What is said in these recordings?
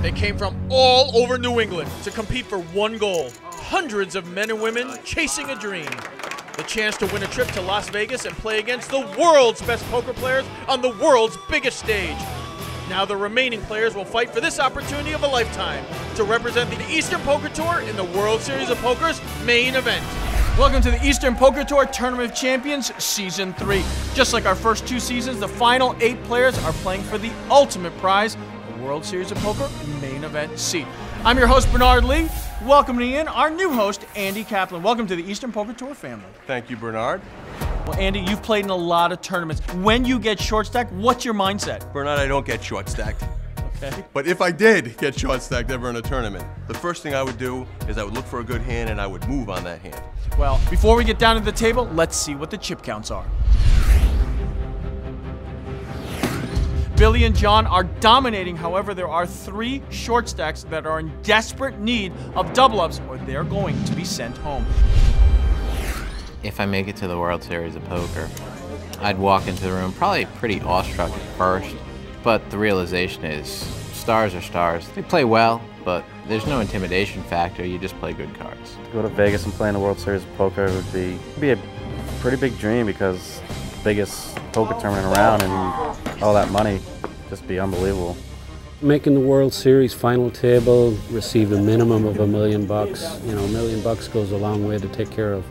They came from all over New England to compete for one goal. Hundreds of men and women chasing a dream. The chance to win a trip to Las Vegas and play against the world's best poker players on the world's biggest stage. Now the remaining players will fight for this opportunity of a lifetime to represent the Eastern Poker Tour in the World Series of Poker's main event. Welcome to the Eastern Poker Tour Tournament of Champions Season 3. Just like our first 2 seasons, the final 8 players are playing for the ultimate prize, the World Series of Poker main event seat. I'm your host, Bernard Lee. Welcoming in our new host, Andy Kaplan. Welcome to the Eastern Poker Tour family. Thank you, Bernard. Well, Andy, you've played in a lot of tournaments. When you get short stacked, what's your mindset? Bernard, I don't get short stacked. Okay. But if I did get short stacked ever in a tournament, the first thing I would do is I would look for a good hand and I would move on that hand. Well, before we get down to the table, let's see what the chip counts are. Billy and John are dominating. However, there are 3 short stacks that are in desperate need of double ups or they're going to be sent home. If I make it to the World Series of Poker, I'd walk into the room probably pretty awestruck at first, but the realization is stars are stars. They play well, but there's no intimidation factor. You just play good cards. To go to Vegas and play in the World Series of Poker would be a pretty big dream because the biggest poker tournament around and all that money just be unbelievable. Making the World Series final table, receive a minimum of $1 million. You know, $1 million goes a long way to take care of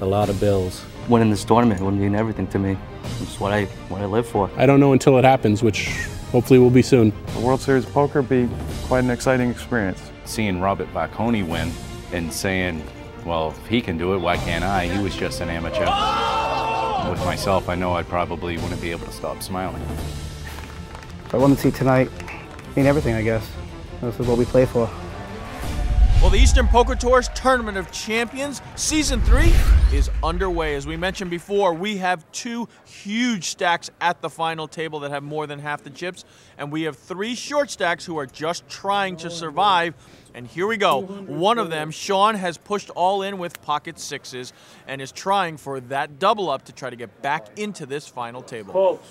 a lot of bills. Winning this tournament would mean everything to me. It's what I live for. I don't know until it happens, which hopefully will be soon. The World Series of Poker would be quite an exciting experience. Seeing Robert Baconi win and saying, well, if he can do it, why can't I? He was just an amateur. With myself, I know I probably wouldn't be able to stop smiling. I want to see tonight mean everything, I guess. This is what we play for. Well, the Eastern Poker Tour's Tournament of Champions Season 3 is underway. As we mentioned before, we have 2 huge stacks at the final table that have more than half the chips, and we have 3 short stacks who are just trying to survive. And here we go. One of them, Sean, has pushed all in with pocket 6s and is trying for that double up to try to get back into this final table.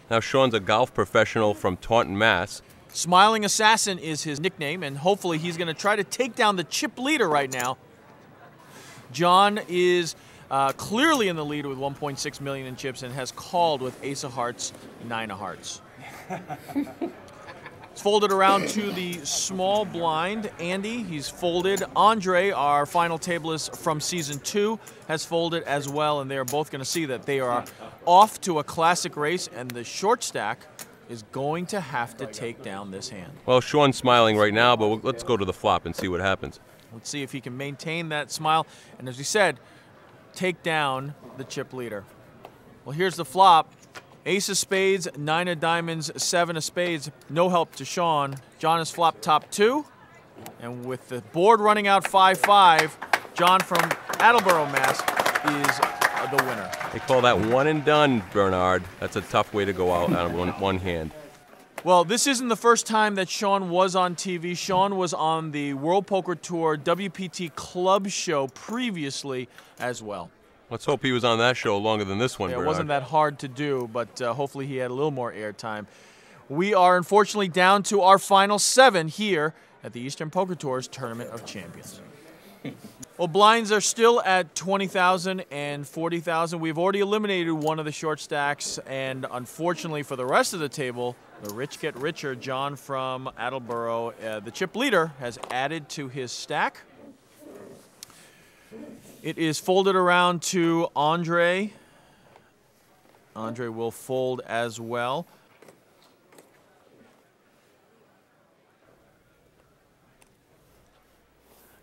Now Sean's a golf professional from Taunton, Mass. Smiling Assassin is his nickname, and hopefully he's going to try to take down the chip leader right now. John is clearly in the lead with 1.6 million in chips and has called with Ace of Hearts, 9 of Hearts. It's folded around to the small blind. Andy, he's folded. Andre, our final tableist from Season 2, has folded as well, and they are both going to see that they are off to a classic race, and the short stack is going to have to take down this hand. Well, Sean's smiling right now, but let's go to the flop and see what happens. Let's see if he can maintain that smile, and as we said, take down the chip leader. Well, here's the flop. Ace of spades, 9 of diamonds, 7 of spades. No help to Sean. John has flopped top 2, and with the board running out 5-5, John from Attleboro, Mass. is the winner. They call that one and done, Bernard. That's a tough way to go out on one hand. Well, this isn't the first time that Sean was on TV. Sean was on the World Poker Tour WPT Club show previously as well. Let's hope he was on that show longer than this one, Yeah, it Bernard. wasn't that hard to do, but hopefully he had a little more airtime. We are unfortunately down to our final 7 here at the Eastern Poker Tour's Tournament of Champions. Well, blinds are still at 20,000 and 40,000. We've already eliminated one of the short stacks, and unfortunately for the rest of the table, the rich get richer. John from Attleboro, the chip leader, has added to his stack. It is folded around to Andre. Andre will fold as well.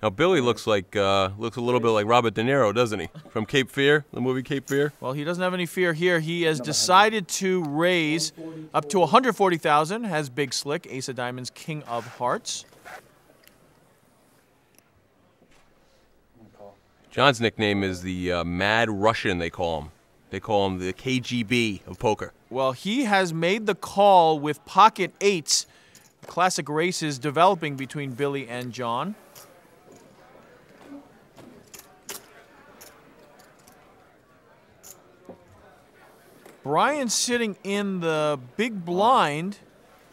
Now Billy looks a little bit like Robert De Niro, doesn't he? From Cape Fear, the movie Cape Fear. Well, he doesn't have any fear here. He has decided to raise up to 140,000. Has Big Slick, Ace of Diamonds, King of Hearts. John's nickname is the Mad Russian, they call him. They call him the KGB of poker. Well, he has made the call with pocket 8s. The classic race is developing between Billy and John. Brian sitting in the big blind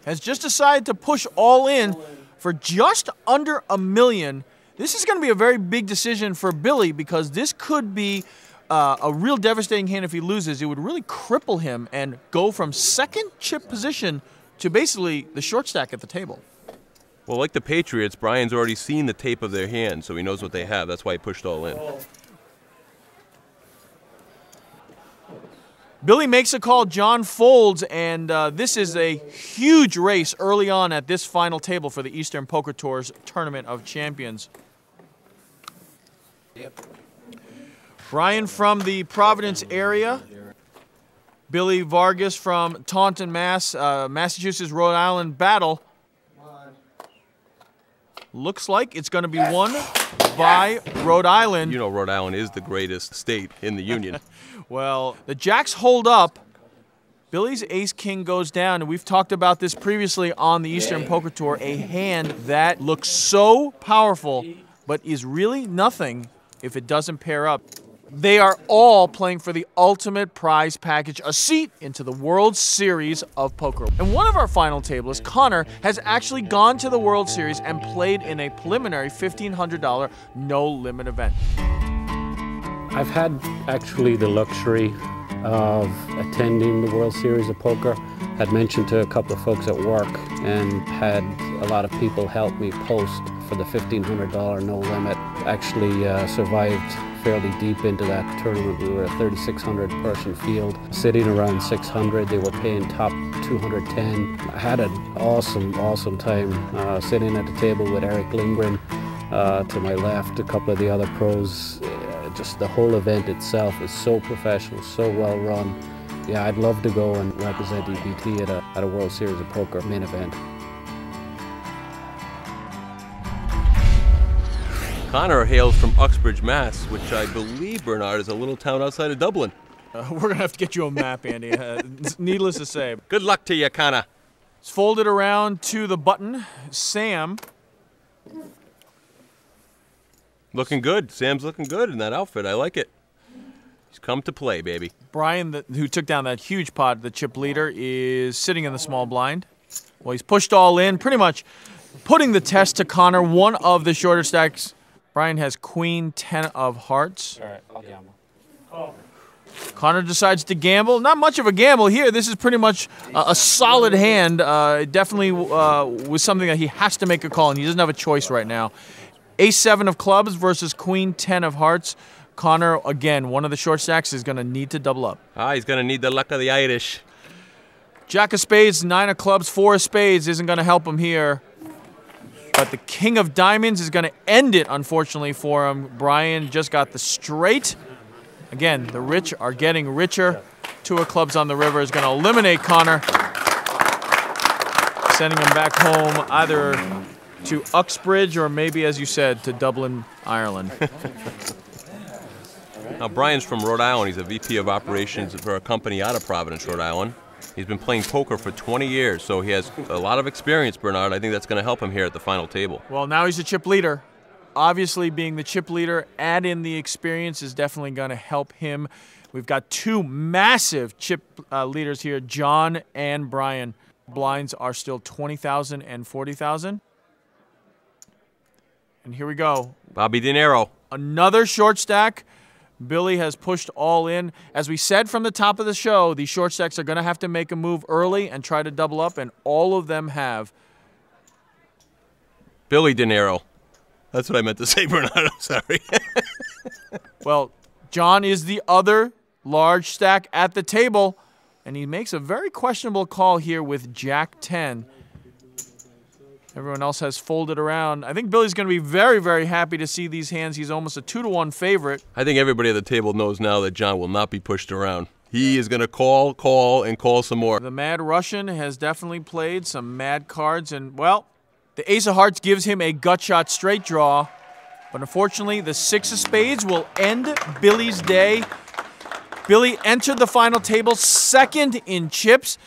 has just decided to push all in for just under $1 million. This is going to be a very big decision for Billy because this could be a real devastating hand if he loses. It would really cripple him and go from second chip position to basically the short stack at the table. Well, like the Patriots, Brian's already seen the tape of their hand, so he knows what they have. That's why he pushed all in. Billy makes a call, John folds, and this is a huge race early on at this final table for the Eastern Poker Tour's Tournament of Champions. Brian from the Providence area. Billy Vargas from Taunton, Massachusetts, Rhode Island battle. Looks like it's going to be won by Rhode Island. You know Rhode Island is the greatest state in the Union. Well, the jacks hold up. Billy's ace-king goes down, and we've talked about this previously on the Eastern Poker Tour, a hand that looks so powerful, but is really nothing if it doesn't pair up. They are all playing for the ultimate prize package, a seat into the World Series of Poker. And one of our final tablists, Connor, has actually gone to the World Series and played in a preliminary $1,500 no-limit event. I've had actually the luxury of attending the World Series of Poker. Had mentioned to a couple of folks at work and had a lot of people help me post for the $1,500 no limit. Actually survived fairly deep into that tournament. We were a 3,600 person field, sitting around 600. They were paying top 210. I had an awesome time sitting at the table with Eric Lindgren to my left, a couple of the other pros. Just the whole event itself is so professional, so well run. Yeah, I'd love to go and represent EPT at a World Series of Poker main event. Connor hails from Uxbridge, Mass., which I believe, Bernard, is a little town outside of Dublin. We're going to have to get you a map, Andy. Needless to say. Good luck to you, Connor. It's folded around to the button. Sam. Looking good. Sam's looking good in that outfit. I like it. He's come to play, baby. Brian, who took down that huge pot, the chip leader, is sitting in the small blind. Well, he's pushed all in, pretty much putting the test to Connor, one of the shorter stacks. Brian has Queen 10 of hearts. All right, I'll gamble. Connor decides to gamble. Not much of a gamble here. This is pretty much a solid hand. Definitely was something that he has to make a call, and he doesn't have a choice right now. Ace-7 of clubs versus Queen 10 of hearts. Connor, again, one of the short stacks, is going to need to double up. He's going to need the luck of the Irish. Jack of spades, 9 of clubs, 4 of spades isn't going to help him here. But the king of diamonds is going to end it, unfortunately, for him. Brian just got the straight. Again, the rich are getting richer. 2 of clubs on the river is going to eliminate Connor, sending him back home either to Uxbridge or maybe, as you said, to Dublin, Ireland. Now, Brian's from Rhode Island. He's a VP of operations for a company out of Providence, Rhode Island. He's been playing poker for 20 years, so he has a lot of experience, Bernard. I think that's going to help him here at the final table. Well, now he's a chip leader. Obviously, being the chip leader, add in the experience is definitely going to help him. We've got 2 massive chip leaders here, John and Brian. Blinds are still 20,000 and 40,000. And here we go. Bobby De Niro. Another short stack. Billy has pushed all in. As we said from the top of the show, these short stacks are going to have to make a move early and try to double up, and all of them have. Billy De Niro. That's what I meant to say, Bernard. I'm sorry. Well, John is the other large stack at the table, and he makes a very questionable call here with Jack 10. Everyone else has folded around. I think Billy's going to be very, very happy to see these hands. He's almost a 2-to-1 favorite. I think everybody at the table knows now that John will not be pushed around. He is going to call, and call some more. The Mad Russian has definitely played some mad cards, and, well, the Ace of Hearts gives him a gut shot straight draw. But unfortunately, the 6 of spades will end Billy's day. Billy entered the final table second in chips.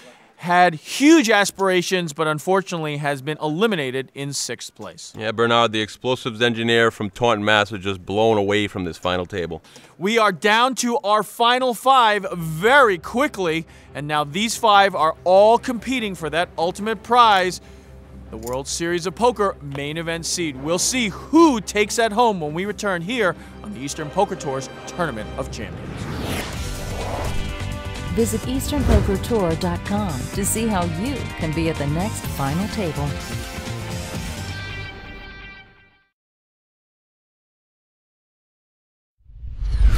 had huge aspirations, but unfortunately has been eliminated in 6th place. Yeah, Bernard, the explosives engineer from Taunton, Mass, was just blown away from this final table. We are down to our final 5 very quickly, and now these 5 are all competing for that ultimate prize, the World Series of Poker main event seed. We'll see who takes that home when we return here on the Eastern Poker Tour's Tournament of Champions. Visit EasternPokerTour.com to see how you can be at the next final table.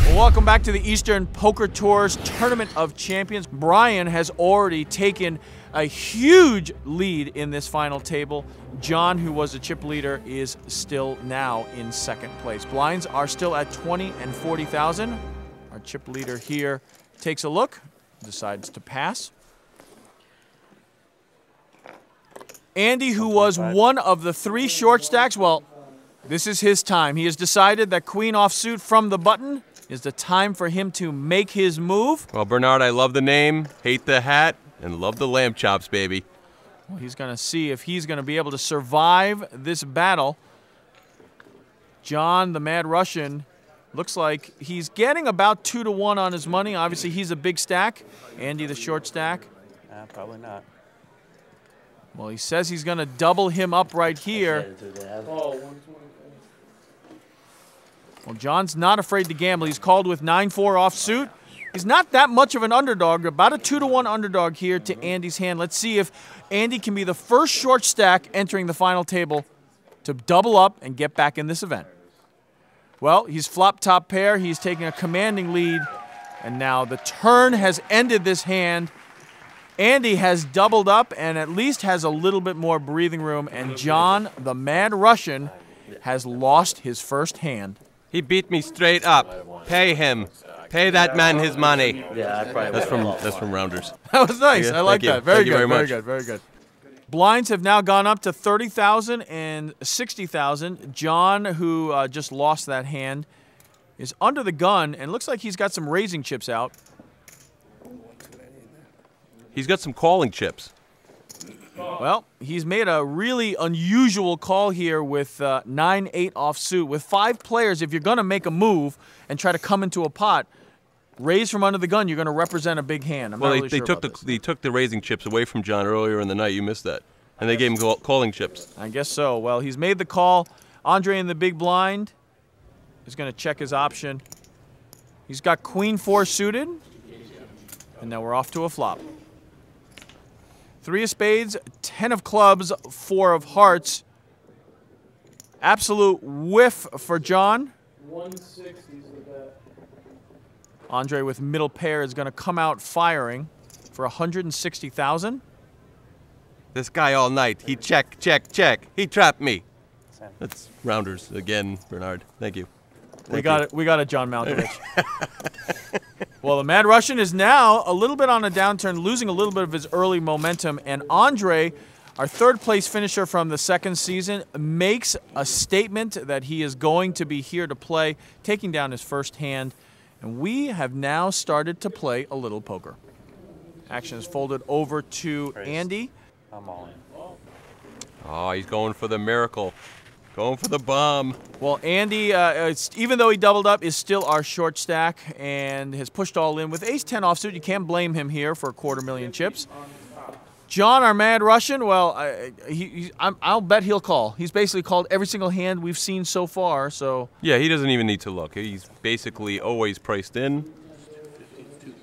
Well, welcome back to the Eastern Poker Tour's Tournament of Champions. Brian has already taken a huge lead in this final table. John, who was a chip leader, is still now in 2nd place. Blinds are still at 20 and 40,000. Our chip leader here takes a look, decides to pass. Andy, who was one of the 3 short stacks, well, this is his time. He has decided that queen offsuit from the button is the time for him to make his move. Well, Bernard, I love the name, hate the hat, and love the lamb chops, baby. Well, he's going to see if he's going to be able to survive this battle. John, the Mad Russian, looks like he's getting about 2 to 1 on his money. Obviously, he's a big stack. Andy, the short stack. Probably not. Well, he says he's going to double him up right here. Well, John's not afraid to gamble. He's called with 9-4 offsuit. He's not that much of an underdog, about a 2 to 1 underdog here to Andy's hand. Let's see if Andy can be the first short stack entering the final table to double up and get back in this event. Well, he's flop top pair. He's taking a commanding lead. And now the turn has ended this hand. Andy has doubled up and at least has a little bit more breathing room. And John, the Mad Russian, has lost his first hand. He beat me straight up. Pay him. Pay that man his money. Yeah, that's from Rounders. That was nice. I like that. Very good. Very good. Very good. Blinds have now gone up to 30,000 and 60,000. John, who just lost that hand, is under the gun and looks like he's got some raising chips out. He's got some calling chips. Well, he's made a really unusual call here with 9-8 offsuit. With 5 players, if you're going to make a move and try to come into a pot, raise from under the gun, you're going to represent a big hand. I'm not really sure about this. They took the raising chips away from John earlier in the night. You missed that. And they gave him calling chips. I guess so. Well, he's made the call. Andre in the big blind is going to check his option. He's got queen 4 suited. And now we're off to a flop. 3 of spades, 10 of clubs, 4 of hearts. Absolute whiff for John. 160 is the bet. Andre with middle pair is going to come out firing for 160,000. This guy all night. He check. He trapped me. That's Rounders again, Bernard. Thank you. We got it, John Malkovich. Well, the Mad Russian is now a little bit on a downturn, losing a little bit of his early momentum. And Andre, our 3rd place finisher from the 2nd season, makes a statement that he is going to be here to play, taking down his first hand. And we have now started to play a little poker. Action is folded over to Andy. I'm all in. Oh, he's going for the miracle. Going for the bomb. Well, Andy, even though he doubled up, is still our short stack and has pushed all in. With ace-10 offsuit, you can't blame him here for a $250,000 chips. John, our Mad Russian, well, I'll bet he'll call. He's basically called every single hand we've seen so far. So yeah, he doesn't even need to look. He's basically always priced in.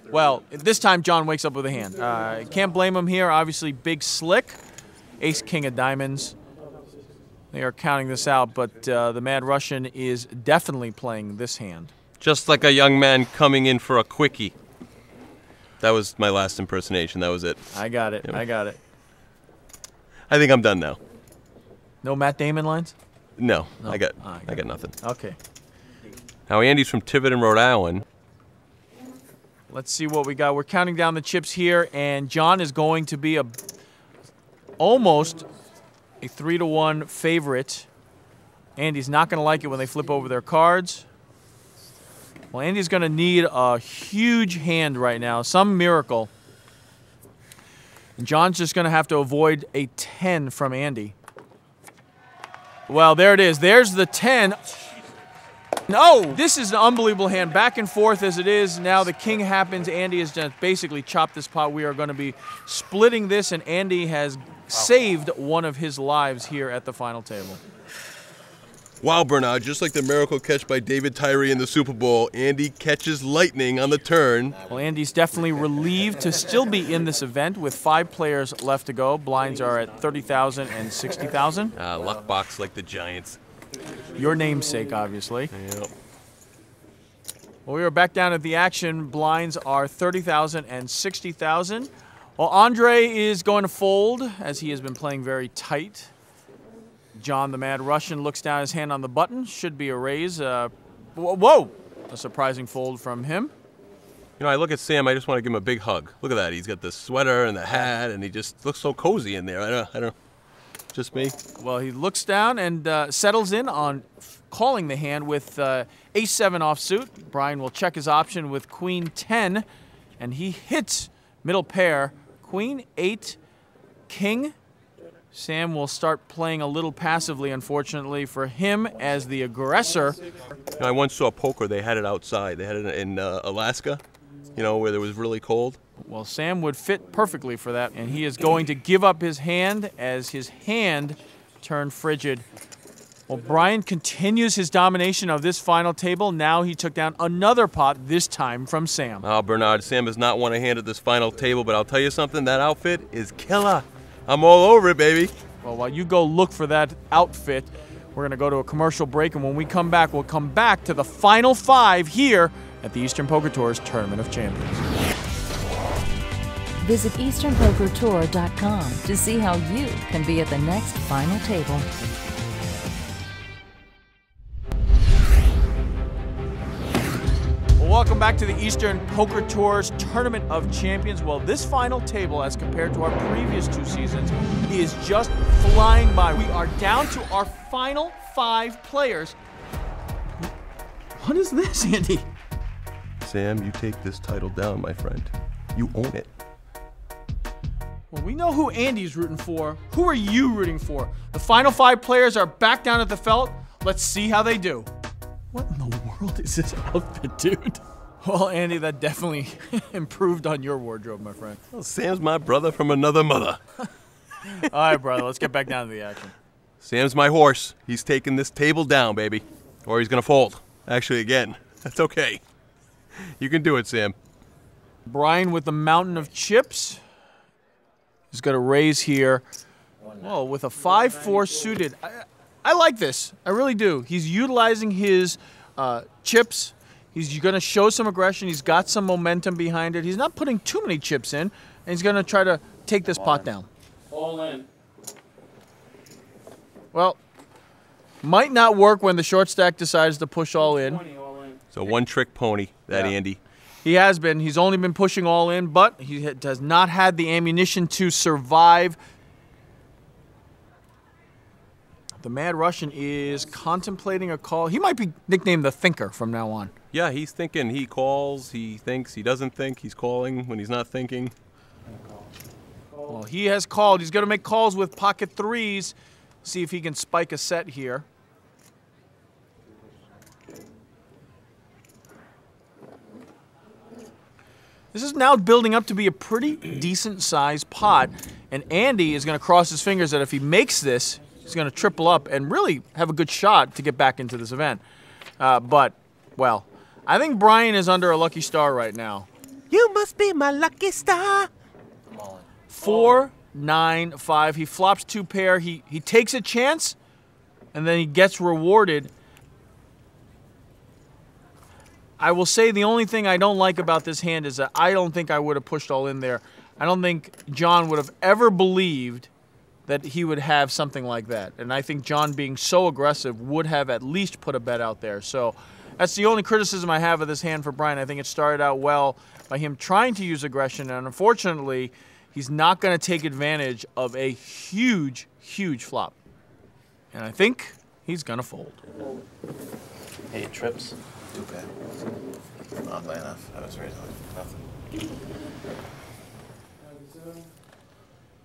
Well, this time John wakes up with a hand. Can't blame him here. Obviously, big slick. Ace-king of diamonds. They are counting this out, but the Mad Russian is definitely playing this hand. Just like a young man coming in for a quickie. That was my last impersonation. That was it. I got it. I got it. I think I'm done now. No Matt Damon lines? No. I got nothing. Okay. Now, Andy's from Tiverton, Rhode Island. Let's see what we got. We're counting down the chips here, and John is going to be almost a 3 to 1 favorite. Andy's not going to like it when they flip over their cards. Well, Andy's going to need a huge hand right now, some miracle. And John's just going to have to avoid a 10 from Andy. Well, there it is. There's the 10. No! This is an unbelievable hand. Back and forth as it is. Now the king happens. Andy has just basically chopped this pot. We are going to be splitting this, and Andy has saved one of his lives here at the final table. Wow, Bernard, just like the miracle catch by David Tyree in the Super Bowl, Andy catches lightning on the turn. Well, Andy's definitely relieved to still be in this event with 5 players left to go. Blinds are at 30,000 and 60,000. Luck box like the Giants. Your namesake, obviously. Yep. Well, we are back down at the action. Blinds are 30,000 and 60,000. Well, Andre is going to fold as he has been playing very tight. John the Mad Russian looks down his hand on the button. Should be a raise. Whoa! A surprising fold from him. You know, I look at Sam, I just want to give him a big hug. Look at that. He's got the sweater and the hat, and he just looks so cozy in there. I don't. Just me. Well, he looks down and settles in on calling the hand with ace-7 offsuit. Brian will check his option with queen 10, and he hits middle pair, queen 8, king. Sam will start playing a little passively, unfortunately, for him as the aggressor. You know, I once saw poker. They had it outside. They had it in Alaska, you know, where it was really cold. Well, Sam would fit perfectly for that, and he is going to give up his hand as his hand turned frigid. Well, Brian continues his domination of this final table. Now he took down another pot, this time from Sam. Oh, Bernard, Sam has not won a hand at this final table, but I'll tell you something, that outfit is killer. I'm all over it, baby. Well, while you go look for that outfit, we're going to go to a commercial break, and when we come back, we'll come back to the final 5 here at the Eastern Poker Tour's Tournament of Champions. Visit EasternPokerTour.com to see how you can be at the next final table. Well, welcome back to the Eastern Poker Tour's Tournament of Champions. Well, this final table, as compared to our previous 2 seasons, is just flying by. We are down to our final 5 players. What is this, Andy? Sam, you take this title down, my friend. You own it. Well, we know who Andy's rooting for. Who are you rooting for? The final 5 players are back down at the felt. Let's see how they do. What in the world is this outfit, dude? Well, Andy, that definitely improved on your wardrobe, my friend. Well, Sam's my brother from another mother. All right, brother, let's get back down to the action. Sam's my horse. He's taking this table down, baby. Or he's going to fold. Actually, again, that's okay. You can do it, Sam. Brian with the mountain of chips. He's got a raise here. Whoa, with a 5-4 suited. I like this. I really do. He's utilizing his chips. He's going to show some aggression. He's got some momentum behind it. He's not putting too many chips in, and he's going to try to take this pot down. All in. Well, might not work when the short stack decides to push all in. So one-trick pony, that Andy. He has been. He's only been pushing all in, but he has not had the ammunition to survive. The Mad Russian is contemplating a call. He might be nicknamed the Thinker from now on. Yeah, he's thinking. He calls, he thinks, he doesn't think, he's calling when he's not thinking. Well, he has called. He's going to make calls with pocket 3s. See if he can spike a set here. This is now building up to be a pretty decent-sized pot, and Andy is going to cross his fingers that if he makes this, he's going to triple up and really have a good shot to get back into this event. But, well, I think Brian is under a lucky star right now. You must be my lucky star. 4, 9, 5. He flops 2 pair. He takes a chance, and then he gets rewarded. I will say the only thing I don't like about this hand is that I don't think I would have pushed all in there. I don't think John would have ever believed that he would have something like that. And I think John, being so aggressive, would have at least put a bet out there. So that's the only criticism I have of this hand for Brian. I think it started out well by him trying to use aggression, and unfortunately, he's not going to take advantage of a huge, huge flop. And I think he's going to fold. 8 trips. Too bad. Not high enough. I was raising nothing.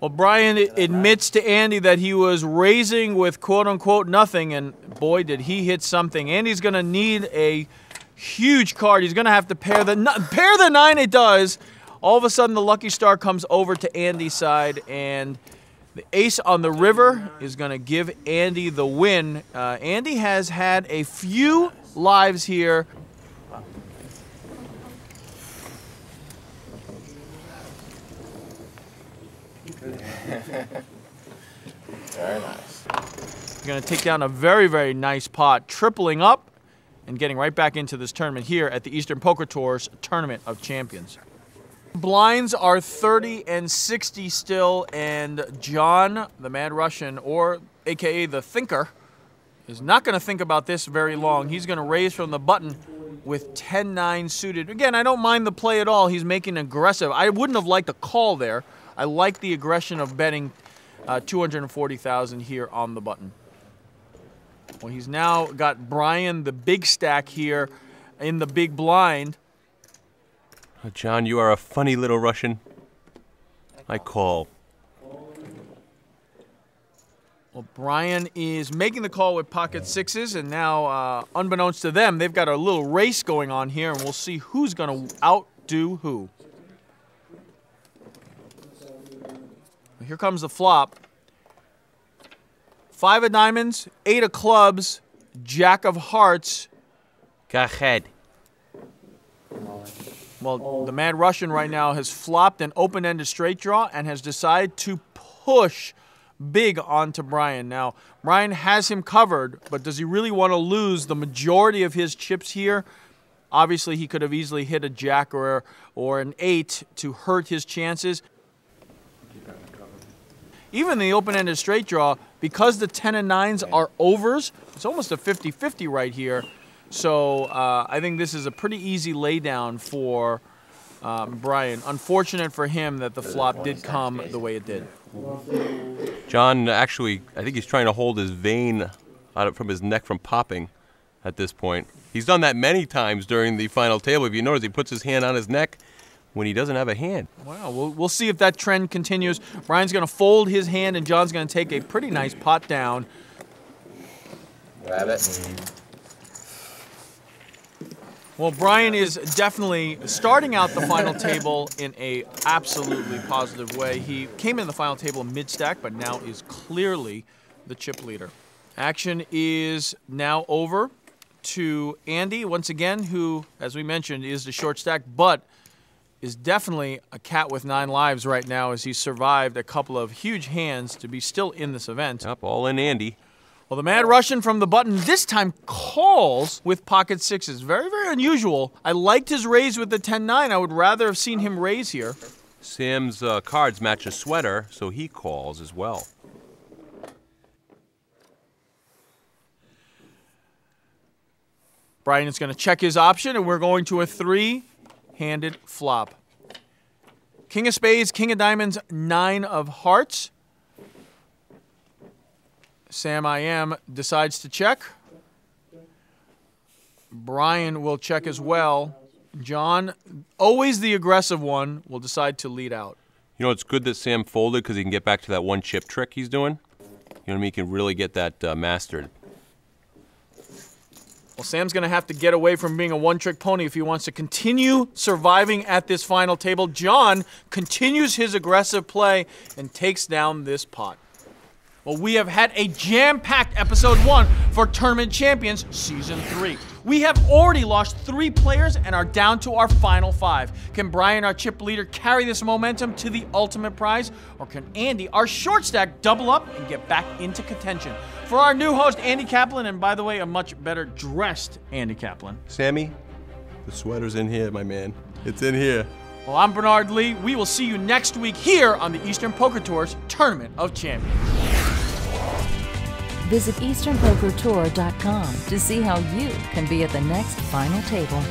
Well, Brian admits to Andy that he was raising with quote-unquote nothing, and boy, did he hit something. Andy's going to need a huge card. He's going to have to pair the 9. It does. All of a sudden, the lucky star comes over to Andy's side, and the ace on the river is going to give Andy the win. Andy has had a few lives here. Very nice. Going to take down a very, very nice pot, tripling up and getting right back into this tournament here at the Eastern Poker Tour's Tournament of Champions. Blinds are 30 and 60 still, and John, the Mad Russian, or AKA the Thinker, is not going to think about this very long. He's going to raise from the button with 10-9 suited. Again, I don't mind the play at all. He's making aggressive. I wouldn't have liked a call there. I like the aggression of betting 240,000 here on the button. Well, he's now got Brian, the big stack here, in the big blind. John, you are a funny little Russian. I call. Well, Brian is making the call with pocket sixes, and now, unbeknownst to them, they've got a little race going on here, and we'll see who's going to outdo who. Here comes the flop. 5 of diamonds, 8 of clubs, Jack of hearts. Go ahead. Well, the Mad Russian right now has flopped an open-ended straight draw and has decided to push big onto Brian. Now, Brian has him covered, but does he really want to lose the majority of his chips here? Obviously, he could have easily hit a Jack or an 8 to hurt his chances. Even the open-ended straight draw, because the 10 and 9s are overs, it's almost a 50-50 right here. So I think this is a pretty easy laydown for Brian. Unfortunate for him that the flop did come the way it did. John, actually, I think he's trying to hold his vein out from his neck from popping at this point. He's done that many times during the final table. If you notice, he puts his hand on his neck when he doesn't have a hand. Wow, we'll see if that trend continues. Brian's going to fold his hand, and John's going to take a pretty nice pot down. Grab it. Well, Brian is definitely starting out the final table in a absolutely positive way. He came in the final table mid-stack, but now is clearly the chip leader. Action is now over to Andy, once again, who, as we mentioned, is the short stack, but is definitely a cat with 9 lives right now as he survived a couple of huge hands to be still in this event. Yep, all in Andy. Well, the Mad Russian from the button this time calls with pocket sixes. Very, very unusual. I liked his raise with the 10-9. I would rather have seen him raise here. Sam's cards match a sweater, so he calls as well. Brian is going to check his option, and we're going to a 3-handed flop. King of spades, king of diamonds, 9 of hearts. Sam I Am decides to check. Brian will check as well. John, always the aggressive one, will decide to lead out. You know, it's good that Sam folded because he can get back to that one chip trick he's doing. You know what I mean? He can really get that mastered. Well, Sam's going to have to get away from being a one-trick pony if he wants to continue surviving at this final table. John continues his aggressive play and takes down this pot. Well, we have had a jam-packed episode 1 for Tournament Champions Season 3. We have already lost 3 players and are down to our final 5. Can Brian, our chip leader, carry this momentum to the ultimate prize? Or can Andy, our short stack, double up and get back into contention? For our new host, Andy Kaplan, and by the way, a much better dressed Andy Kaplan. Sammy, the sweater's in here, my man. It's in here. Well, I'm Bernard Lee. We will see you next week here on the Eastern Poker Tour's Tournament of Champions. Visit EasternPokerTour.com to see how you can be at the next final table.